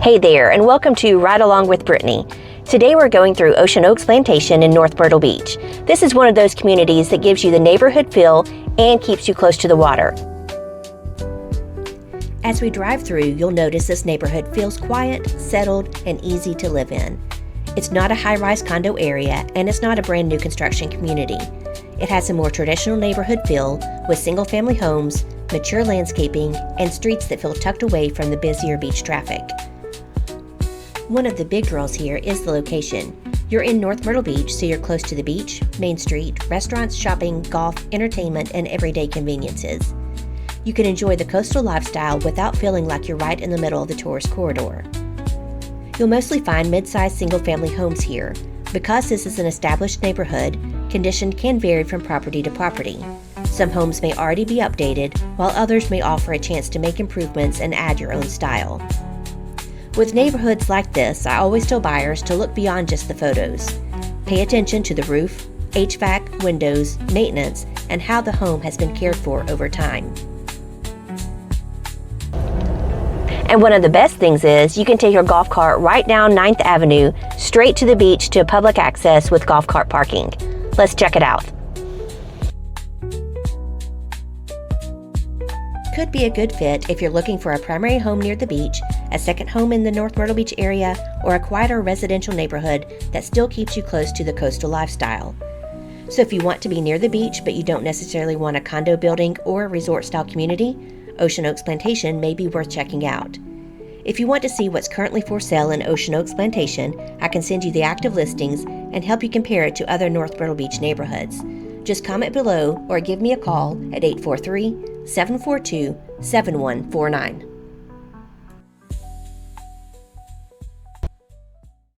Hey there, and welcome to Ride Along with Brittany. Today we're going through Ocean Oaks Plantation in North Myrtle Beach. This is one of those communities that gives you the neighborhood feel and keeps you close to the water. As we drive through, you'll notice this neighborhood feels quiet, settled, and easy to live in. It's not a high-rise condo area, and it's not a brand new construction community. It has a more traditional neighborhood feel with single-family homes, mature landscaping, and streets that feel tucked away from the busier beach traffic. One of the big draws here is the location. You're in North Myrtle Beach, so you're close to the beach, Main Street, restaurants, shopping, golf, entertainment, and everyday conveniences. You can enjoy the coastal lifestyle without feeling like you're right in the middle of the tourist corridor. You'll mostly find mid-sized single-family homes here. Because this is an established neighborhood, condition can vary from property to property. Some homes may already be updated, while others may offer a chance to make improvements and add your own style. With neighborhoods like this, I always tell buyers to look beyond just the photos. Pay attention to the roof, HVAC, windows, maintenance, and how the home has been cared for over time. And one of the best things is you can take your golf cart right down 9th Avenue, straight to the beach to public access with golf cart parking. Let's check it out. Could be a good fit if you're looking for a primary home near the beach, a second home in the North Myrtle Beach area, or a quieter residential neighborhood that still keeps you close to the coastal lifestyle. So if you want to be near the beach but you don't necessarily want a condo building or a resort-style community, Ocean Oaks Plantation may be worth checking out. If you want to see what's currently for sale in Ocean Oaks Plantation, I can send you the active listings and help you compare it to other North Myrtle Beach neighborhoods. Just comment below or give me a call at 843-742-7149.